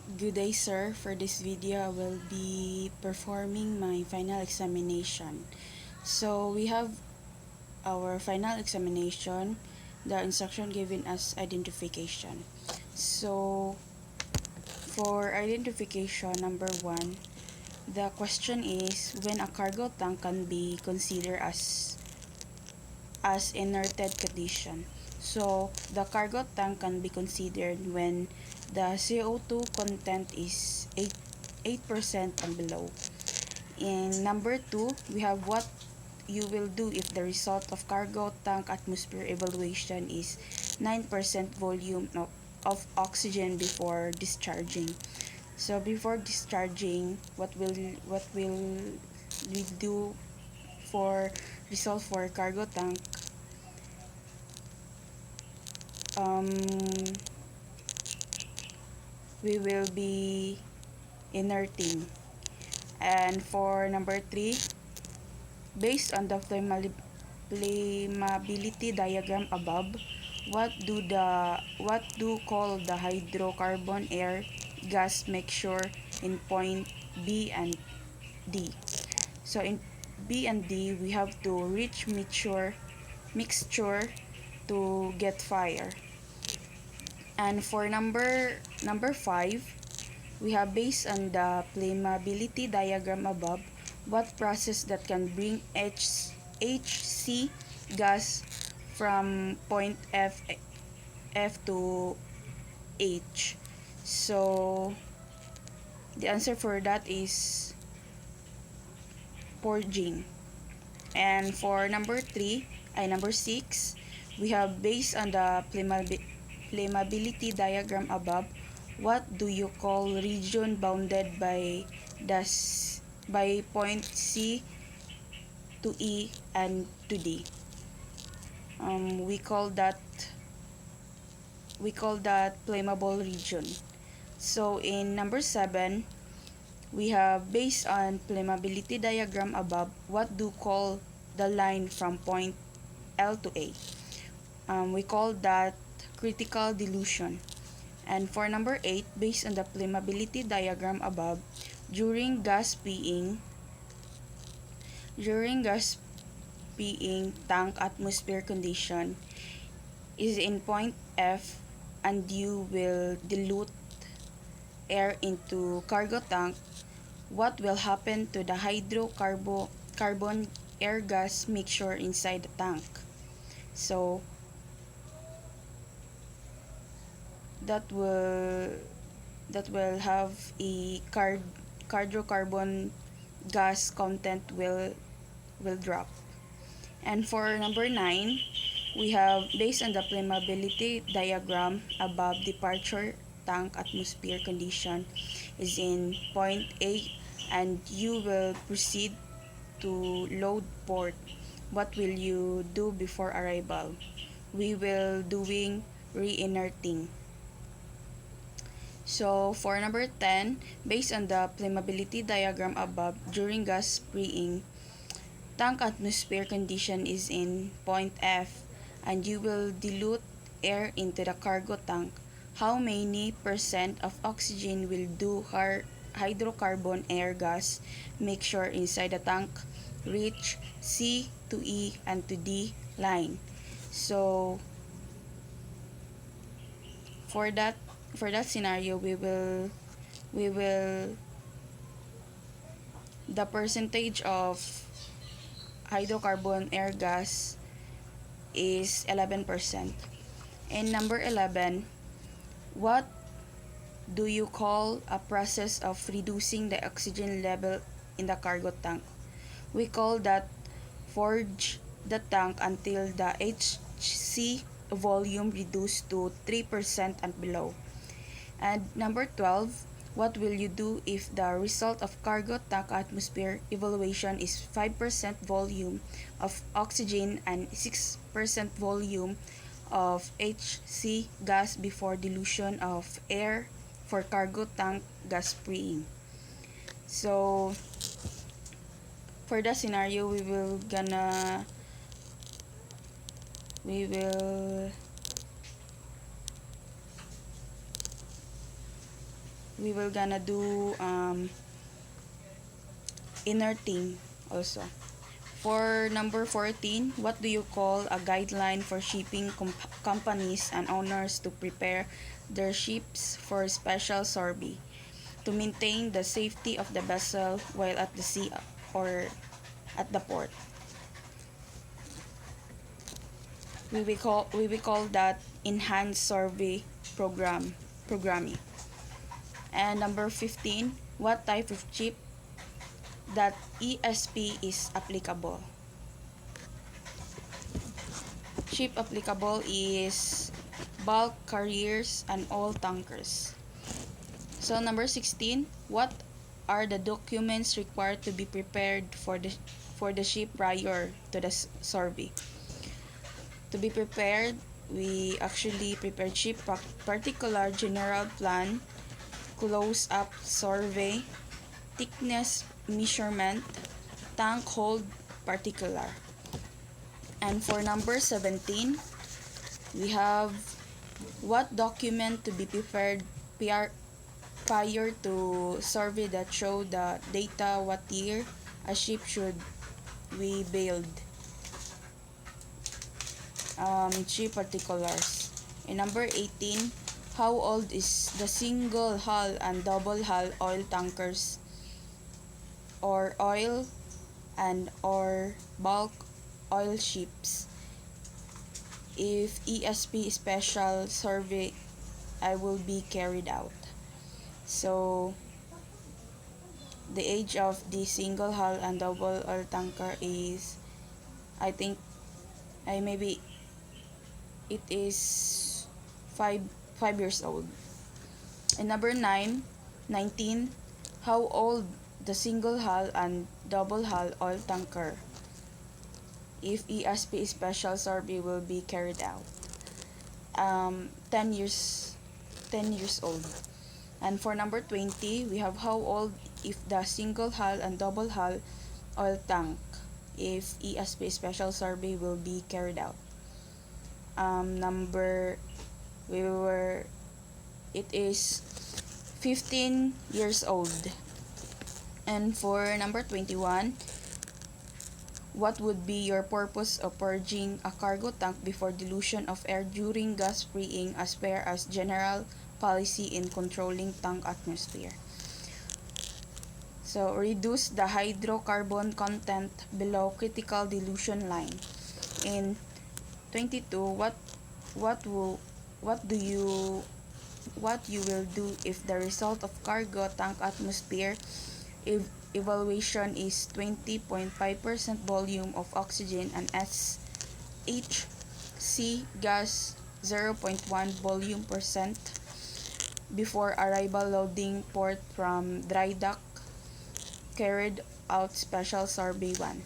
Good day, sir. For this video, I will be performing my final examination. So, we have our final examination. The instruction given as identification. So, for identification, number one, the question is when a cargo tank can be considered as inerted condition. So, the cargo tank can be considered when the CO2 content is 8% and below. In number 2, we have what you will do if the result of cargo tank atmosphere evaluation is 9% volume of oxygen before discharging. So before discharging, what will we do for result for cargo tank? Um, we will be inerting. And for number 3, based on the flammability diagram above, what do call the hydrocarbon air gas mixture in point B and D? So in B and D, we have to reach mixture to get fire. And for number 5, we have based on the flammability diagram above, what process that can bring HC gas from point F to H. So the answer for that is purging. And for number 6, we have based on the flammability diagram above, what do you call region bounded the by point C to E and to D? Um, we call that flammable region. So in number 7, we have based on flammability diagram above, what do call the line from point L to A? We call that critical dilution. And for number 8, based on the flammability diagram above, during gas peeing tank atmosphere condition is in point F, and you will dilute air into cargo tank, what will happen to the hydrocarbon air gas mixture inside the tank? So that will that will have a hydrocarbon gas content will drop. And for number 9, we have based on the flammability diagram above, departure tank atmosphere condition is in point A, and you will proceed to load port. What will you do before arrival? We will doing re-inerting. So for number 10, based on the flammability diagram above, during gas freeing, tank atmosphere condition is in point F, and you will dilute air into the cargo tank. How many percent of oxygen will do hydrocarbon air gas mixture inside the tank reach C to E and to D line? So for that scenario, we will the percentage of hydrocarbon air gas is 11%. And number 11, what do you call a process of reducing the oxygen level in the cargo tank? We call that forge the tank until the HC volume reduced to 3% and below. And number 12, what will you do if the result of cargo tank atmosphere evaluation is 5% volume of oxygen and 6% volume of HC gas before dilution of air for cargo tank gas freeing? So for that scenario, we will we will gonna do inner thing also. For number 14, what do you call a guideline for shipping companies and owners to prepare their ships for special survey to maintain the safety of the vessel while at the sea or at the port? We will call that enhanced survey programming. And number 15, what type of ship that ESP is applicable? Ship applicable is bulk carriers and oil tankers. So number 16, what are the documents required to be prepared for the ship prior to the survey? To be prepared, we actually prepared ship particular general plan, close-up survey, thickness measurement, tank hold particular. And for number 17, we have what document to be prepared prior to survey that show the data what year a ship should we build. Ship particulars. And number 18, how old is the single hull and double hull oil tankers or oil and or bulk oil ships? If ESP special survey I will be carried out. So the age of the single hull and double oil tanker is, I think, maybe it is 5 years old. And number 19, how old the single hull and double hull oil tanker if ESP special survey will be carried out? 10 years old. And for number 20, we have how old if the single hull and double hull oil tank if ESP special survey will be carried out. It is 15 years old. And for number 21, what would be your purpose of purging a cargo tank before dilution of air during gas freeing as per as general policy in controlling tank atmosphere? So, reduce the hydrocarbon content below critical dilution line. In 22, what you will do if the result of cargo tank atmosphere evaluation is 20.5% volume of oxygen and HC gas 0.1 volume percent before arrival loading port from dry dock carried out special survey 1.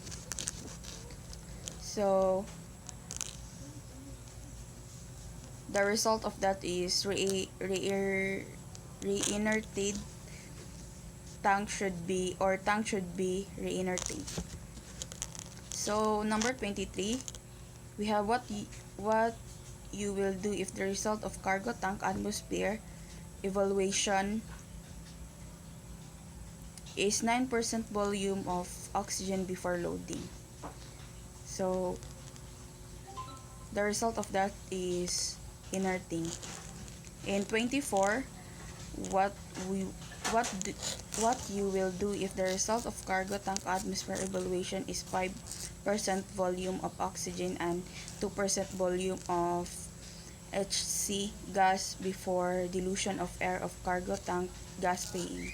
So the result of that is re-inerted tank should be re-inerting. So number 23, we have what you will do if the result of cargo tank atmosphere evaluation is 9% volume of oxygen before loading. So the result of that is inerting. In 24, what you will do if the result of cargo tank atmosphere evaluation is 5% volume of oxygen and 2% volume of HC gas before dilution of air of cargo tank gas paying.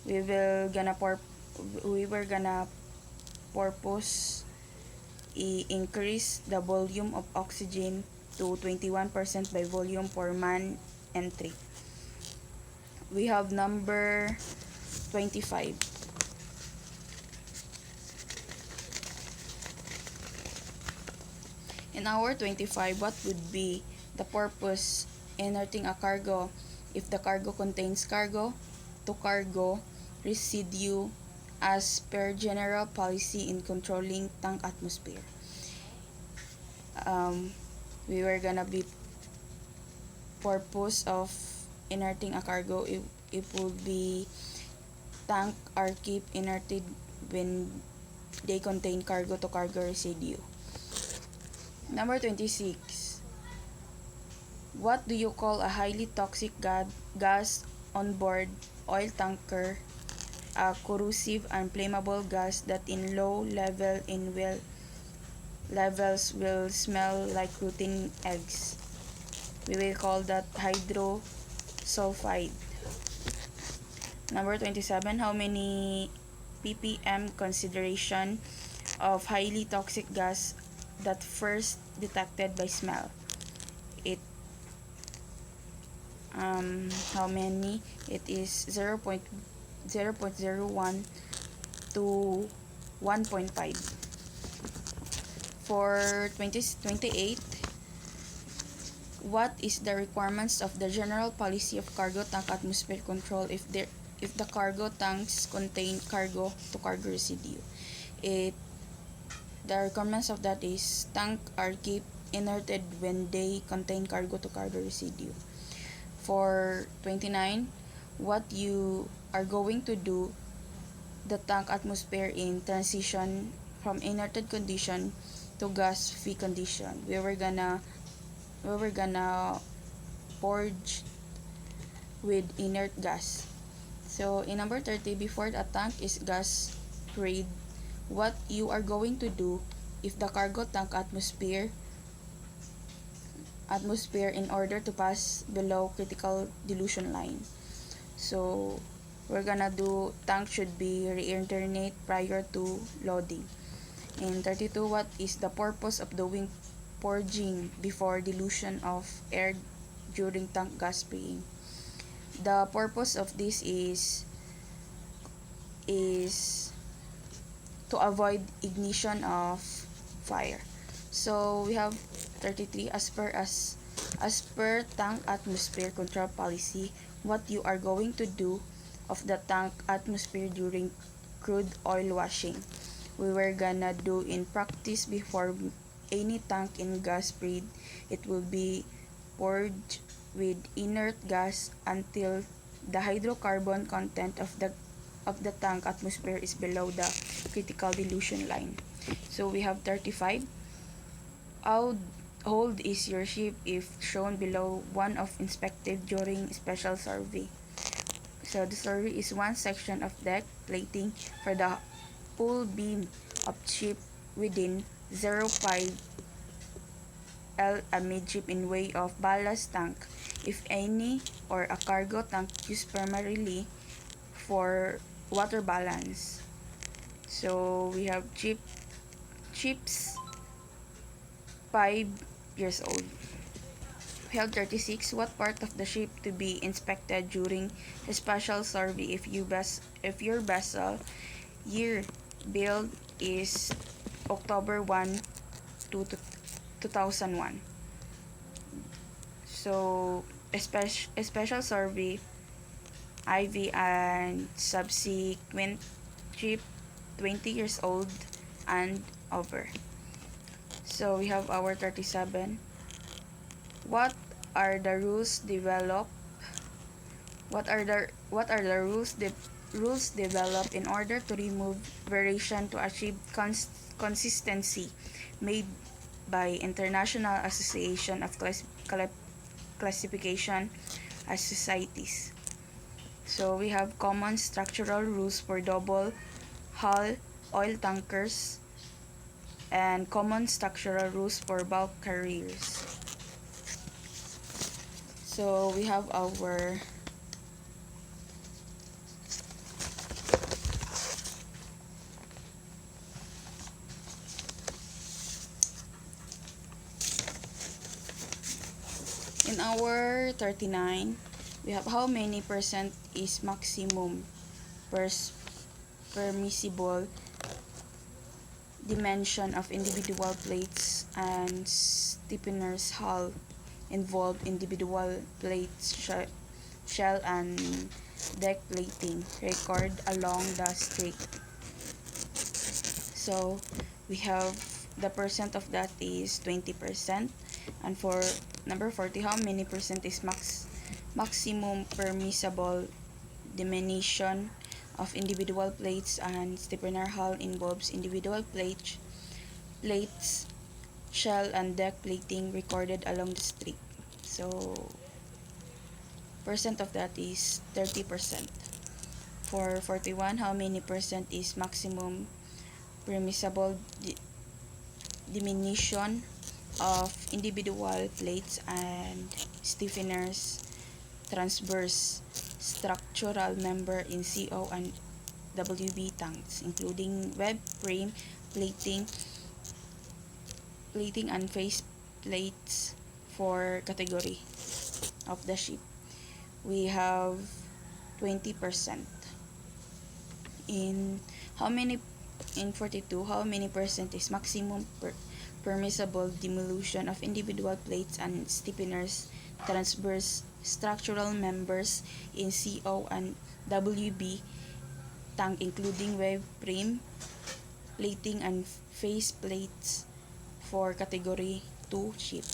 We were gonna purpose increase the volume of oxygen to 21% by volume per man entry. We have number 25. In hour 25, what would be the purpose inerting a cargo if the cargo contains cargo to cargo residue as per general policy in controlling tank atmosphere? We were gonna be purpose of inerting a cargo, it will be tank are keep inerted when they contain cargo to cargo residue. Number 26. What do you call a highly toxic gas on board oil tanker? A corrosive and flammable gas that in low levels will smell like rotten eggs. We will call that hydrosulfide. Number 27. How many ppm consideration of highly toxic gas that first detected by smell? It how many? It is 0.01 to 1.5. For 2028, what is the requirements of the general policy of cargo tank atmosphere control if the cargo tanks contain cargo to cargo residue? The requirements of that is tank are kept inerted when they contain cargo to cargo residue. For 29, what you are going to do the tank atmosphere in transition from inerted condition to gas free condition. We were gonna purge with inert gas. So in number 30, before a tank is gas free, what you are going to do if the cargo tank atmosphere in order to pass below critical dilution line. So we're gonna do tank should be re-internate prior to loading. In 32, what is the purpose of doing purging before dilution of air during tank gas spraying? The purpose of this is to avoid ignition of fire. So we have 33. As per tank atmosphere control policy, what you are going to do of the tank atmosphere during crude oil washing. We were gonna do in practice before any tank in gas spread, it will be purged with inert gas until the hydrocarbon content of the tank atmosphere is below the critical dilution line. So we have 35. How old is your ship if shown below one of inspected during special survey? So the survey is one section of deck plating for the full beam of ship within 0.5 L amidship in way of ballast tank, if any, or a cargo tank used primarily for water balance. So we have chips 5 years old. We have 36. What part of the ship to be inspected during a special survey if your vessel year build is October 1 to 2001. So a special survey IV and subsequent ship 20 years old and over. So we have our 37. What are the rules developed? What are the rules developed in order to remove variation to achieve consistency made by International Association of Classification as Societies? So we have common structural rules for double hull oil tankers and common structural rules for bulk carriers. So we have our in our 39, we have how many percent is maximum permissible dimension of individual plates and stiffeners hull involved individual plates, shell and deck plating record along the streak. So we have the percent of that is 20%, and for Number 40, how many percent is maximum permissible diminution of individual plates and stiffener hull involves individual plates, shell and deck plating recorded along the street. So percent of that is 30%. For 41, how many percent is maximum permissible diminution of individual plates and stiffeners transverse structural member in CO and WB tanks, including web frame plating and face plates for category of the ship. We have 20%. In 42, how many percent is maximum permissible demolition of individual plates and stiffeners transverse structural members in CO and WB tank, including wave frame plating and face plates for category 2 ship.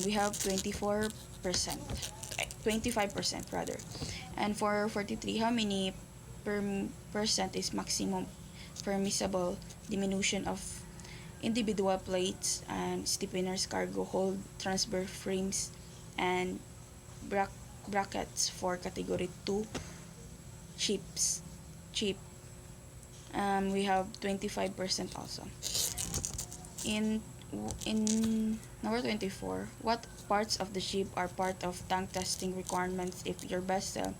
We have 25% rather. And for 43, how many percent is maximum permissible diminution of individual plates and stiffeners cargo hold transverse frames and brackets for category 2 ship. We have 25% also. In number 24, what parts of the ship are part of tank testing requirements if your vessel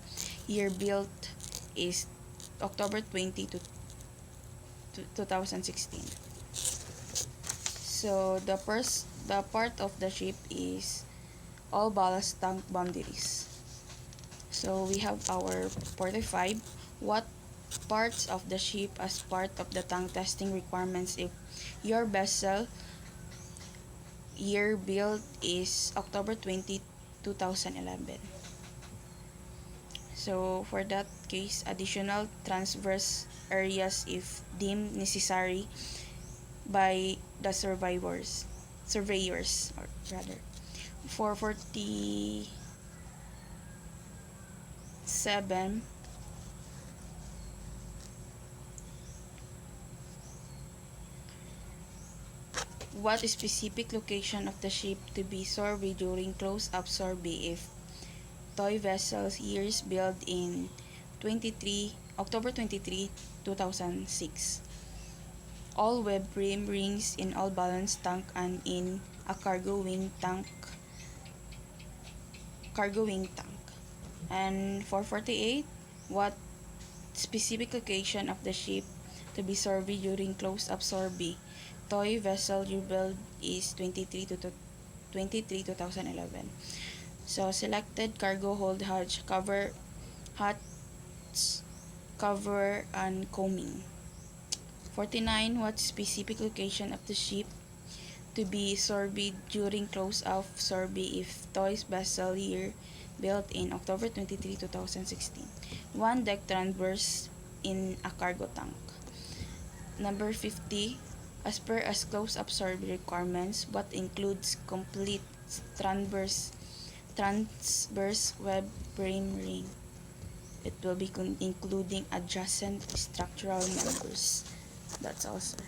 year built is October 20 to 2016? So the part of the ship is all ballast tank boundaries. So we have our 45. What parts of the ship as part of the tank testing requirements if your vessel year built is October 20, 2011? So for that case, additional transverse areas if deemed necessary by the surveyors or rather. For 47, what specific location of the ship to be surveyed during close-up survey if toy vessels years built in October 23, 2006? All web frame rings in all balance tank and in a cargo wing tank. And for 48, what specific location of the ship to be surveyed during close-up survey? Toy vessel year build is 23 2011. So selected cargo hold hatch, cover, and combing. 49, what specific location of the ship to be surveyed during close-up survey if toys vessel year built in October 23, 2016? One deck transverse in a cargo tank. Number 50, as per as close-up survey requirements, what includes complete transverse web frame ring? It will be including adjacent structural members. That's all, sir.